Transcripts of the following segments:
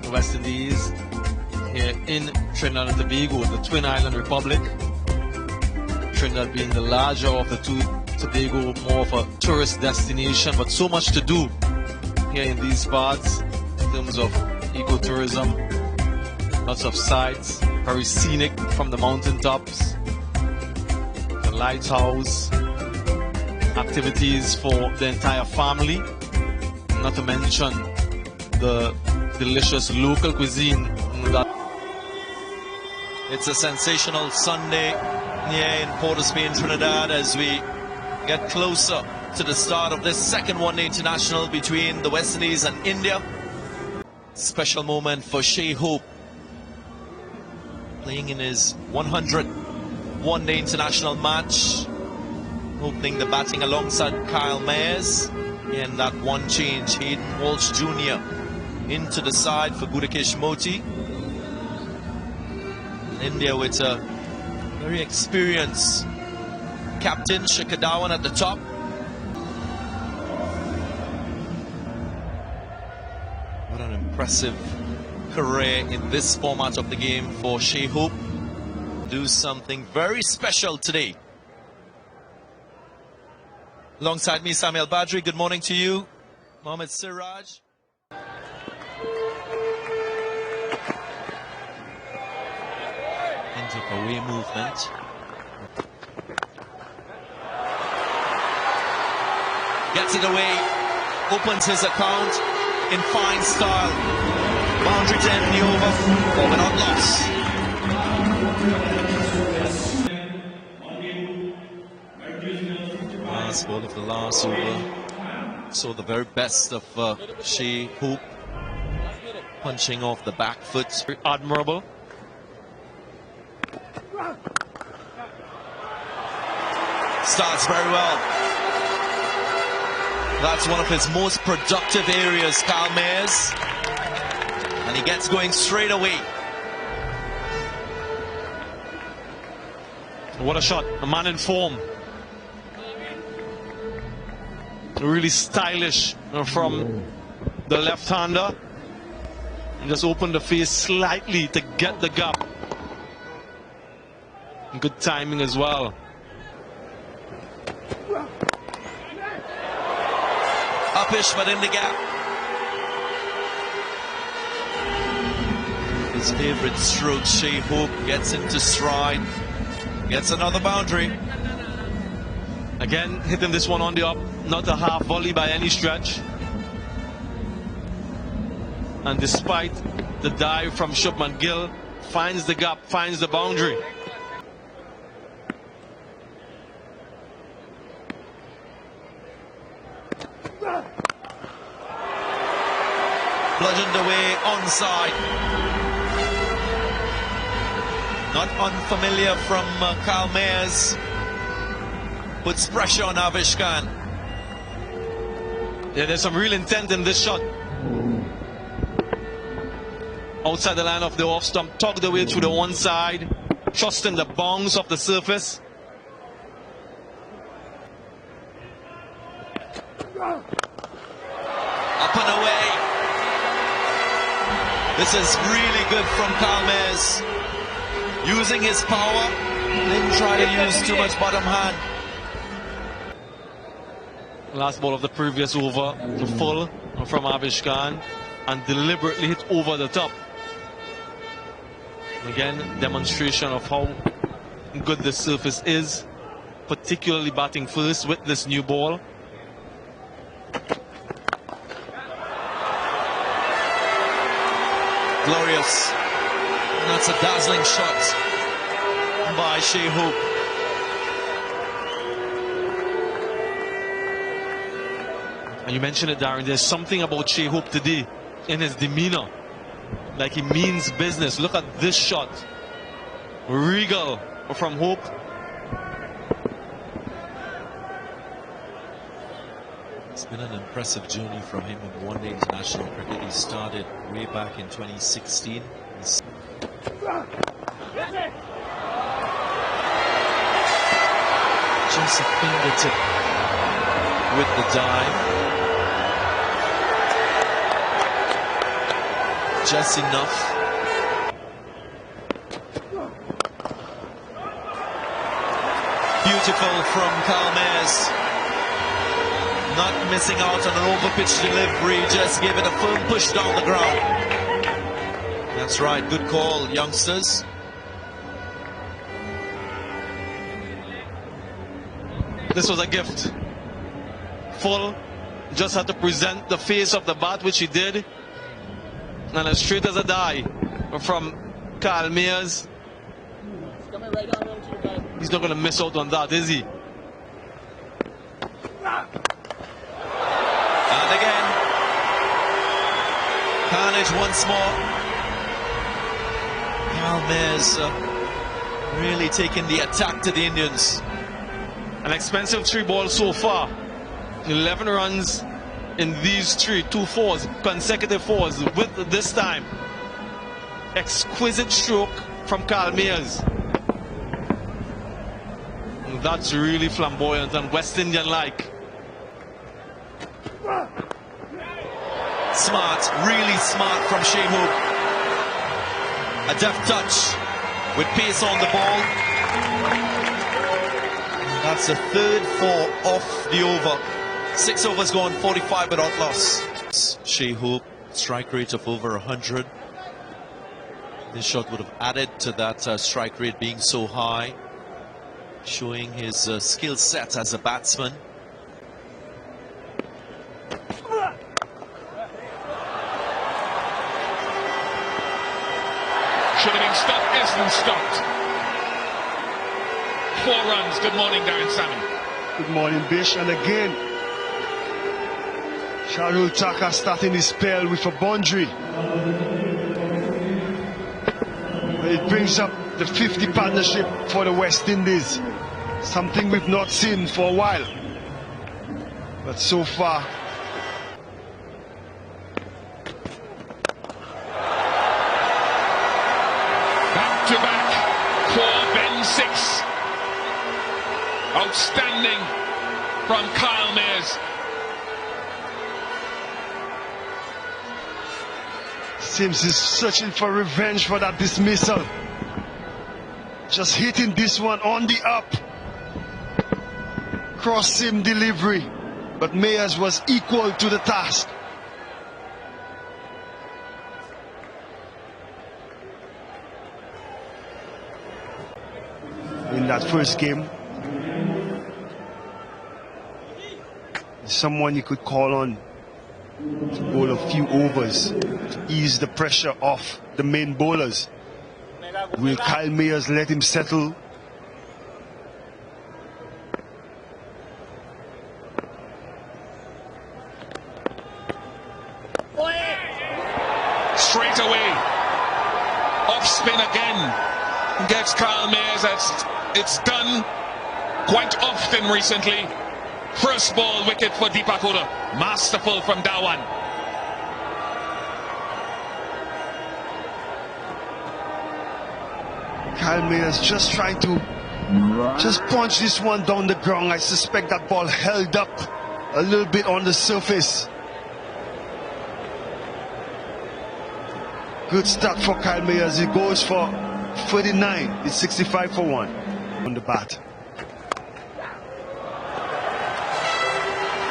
the West Indies here in Trinidad and Tobago, the Twin Island Republic. Trinidad being the larger of the two, Tobago more of a tourist destination, but so much to do here in these parts in terms of ecotourism. Lots of sights, very scenic from the mountaintops, the lighthouse, activities for the entire family, not to mention the delicious local cuisine. It's a sensational Sunday here in Port of Spain, Trinidad, as we get closer to the start of this second one-day international between the West Indies and India. Special moment for Shai Hope, playing in his 100th one-day international match, opening the batting alongside Kyle Mayers. And that one change, Hayden Walsh Jr. into the side for Gudakesh Moti. India with a very experienced captain, Shikhar Dhawan, at the top. What an impressive career in this format of the game for Shai Hope. Do something very special today. Alongside me, Samuel Badri. Good morning to you. Mohammad Siraj. Into away movement. Gets it away. Opens his account in fine style. Boundary to end the over. But not lost. Last ball of the last over. Saw the very best of Shai Hope, punching off the back foot. Admirable. Starts very well. That's one of his most productive areas, Kyle Mayers. And he gets going straight away. What a shot. A man in form. Really stylish from the left-hander. Just open the face slightly to get the gap. Good timing as well. Upish, but in the gap. His favorite stroke, Shai Hope, gets into stride. Gets another boundary. Again, hitting this one on the up. Not a half volley by any stretch. And despite the dive from Shubman Gill, finds the gap, finds the boundary. Bludgeoned away onside. Not unfamiliar from Kyle Mayers. Puts pressure on Avish Khan. Yeah, there's some real intent in this shot. Outside the line of the off stump, tugged away through the one side, trusting the bounce of the surface. Up and away. This is really good from Kyle Mayers. Using his power, didn't try to use too much bottom hand. Last ball of the previous over, the full from Avish Khan, and deliberately hit over the top. Again, demonstration of how good the surface is, particularly batting first with this new ball. Glorious. And that's a dazzling shot by Shai Hope. And you mentioned it, Darren, there's something about Shai Hope today in his demeanor. Like he means business. Look at this shot. Regal from Hope. It's been an impressive journey from him in one-day international cricket. He started way back in 2016. Just a fingertip with the dive. just enough. Beautiful from Calmes. Not missing out on an overpitch delivery, just gave it a firm push down the ground. That's right, good call, youngsters. This was a gift. Full. Just had to present the face of the bat, which he did. And as straight as a die from Carl Mears. He's not going to miss out on that, is he? And again, carnage once more. Calmes really taking the attack to the Indians. An expensive 3 balls so far. 11 runs in these 2 fours, consecutive fours with this time. Exquisite stroke from Carl Mears. That's really flamboyant and West Indian-like. Smart, really smart from Shea Hope. A deft touch with pace on the ball. That's the 3rd 4 off the over. 6 overs gone, 45 without loss. Shea Hope, strike rate of over 100. This shot would have added to that strike rate being so high, showing his skill set as a batsman. Should have been stopped, isn't stopped. 4 runs. Good morning, Darren Sammy. Good morning, Bish. And again, Sharul Taka starting his spell with a boundary. It brings up the 50 partnership for the West Indies. Something we've not seen for a while. But so far, back-to-back for Ben 6. Outstanding from Kyle Mears. Sims is searching for revenge for that dismissal. Just hitting this one on the up. Cross seam delivery. But Mears was equal to the task. In that first game, someone you could call on to bowl a few overs to ease the pressure off the main bowlers. Will Kyle Mears let him settle? Straight away. Off spin again. Gets Kyle Mears. It's done quite often recently. First ball wicket for Deepak Huda. Masterful from Dhawan. Kyle Mears just trying to punch this one down the ground. I suspect that ball held up a little bit on the surface. Good start for Kyle Mears. He goes for 39. It's 65 for 1 on the bat.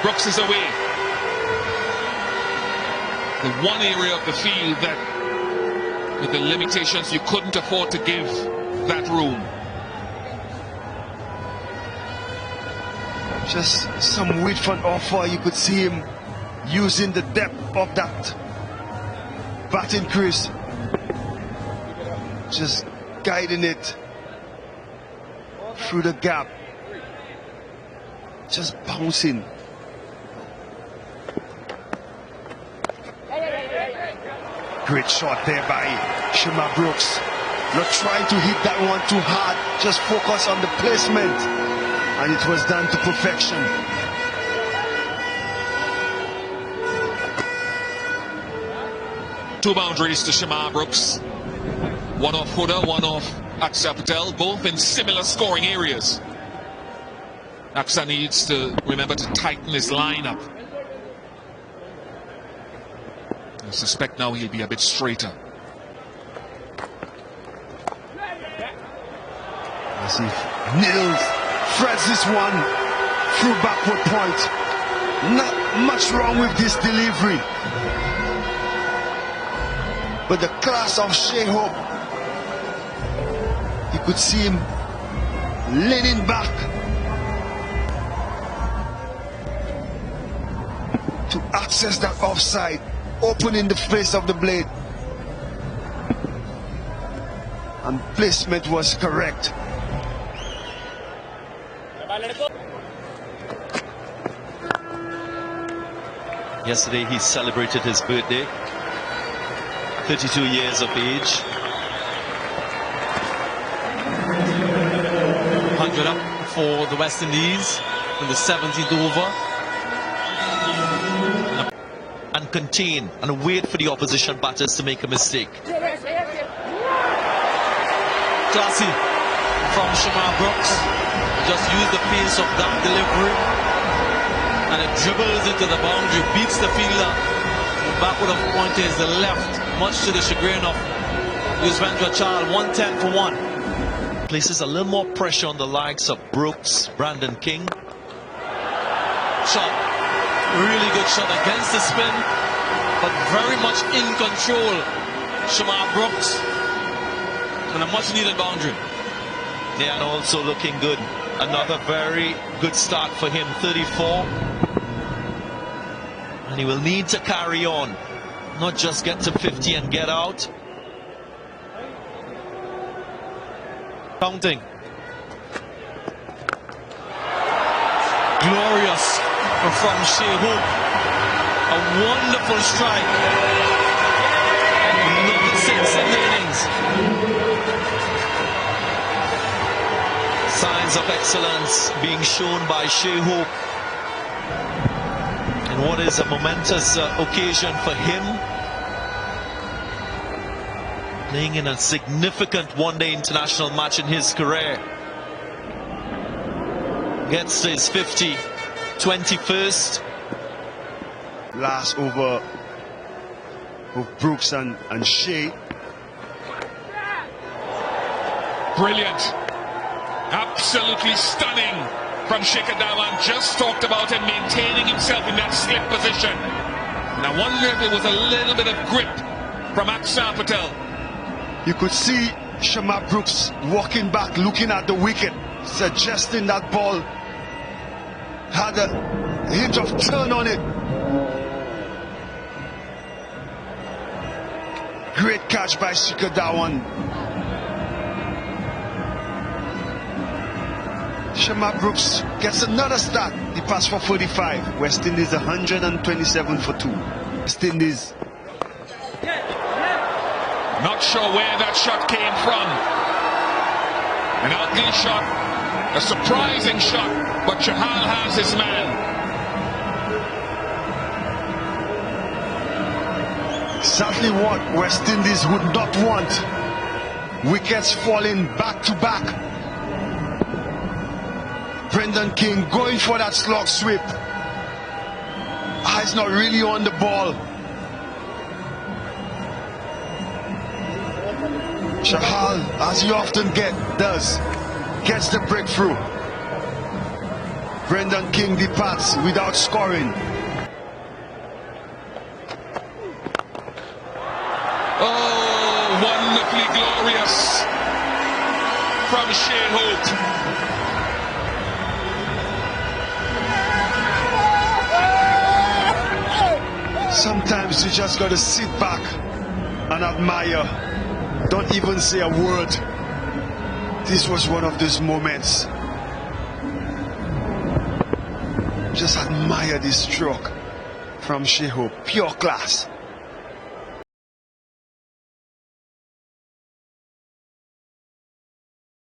Brooks is away. The one area of the field that, with the limitations, you couldn't afford to give that room. Just some width and offer. You could see him using the depth of that batting crease. Just guiding it through the gap. Just bouncing. Great shot there by Shima Brooks. Not trying to hit that one too hard. Just focus on the placement. And it was done to perfection. Two boundaries to Shima Brooks. One off Huda, one off Aksa Patel, both in similar scoring areas. Aksa needs to remember to tighten his lineup. I suspect now he'll be a bit straighter. As he nails, threads this one through backward point. Not much wrong with this delivery. But the class of Shea Hope, you could see him leaning back to access that offside, opening the face of the blade. And placement was correct. Yesterday he celebrated his birthday, 32 years of age. 100 up for the West Indies in the 17th over. And contain and wait for the opposition batters to make a mistake. Classy from Shamar Brooks. Just use the pace of that delivery. And it dribbles into the boundary, beats the fielder. Backward of point is the left, much to the chagrin of Yuzvendra Chahal. 110 for 1. Places a little more pressure on the likes of Brooks, Brandon King. Shot. Really good shot against the spin, but very much in control. Shamar Brooks. And a much needed boundary. Yeah, and also looking good. Another very good start for him, 34. And he will need to carry on, not just get to 50 and get out. Counting. Glorious from Shea Hope. A wonderful strike. Another 6 in the innings. Signs of excellence being shown by Shea Hope. And what is a momentous occasion for him. Playing in a significant one-day international match in his career. Gets to his 21st. Last over of Brooks and Shea. Brilliant. Absolutely stunning from Shikhar Dhawan. Just talked about him maintaining himself in that slip position. And I wonder if it was a little bit of grip from Akshar Patel. You could see Shamar Brooks walking back, looking at the wicket, suggesting that ball had a hint of turn on it. Great catch by Shikhar Dhawan. Shamar Brooks gets another start. He passed for 45. West Indies 127 for 2. West Indies. Not sure where that shot came from. An ugly shot, a surprising shot, but Chahal has his man. Exactly what West Indies would not want. Wickets falling back to back. Brendan King going for that slog sweep. Eyes not really on the ball. Chahal, as he often does, gets the breakthrough. Brendan King departs without scoring. Oh, wonderfully glorious from Shea Hope. Sometimes you just gotta sit back and admire. Don't even say a word. This was one of those moments. Just admire this stroke from Shea Hope. Pure class.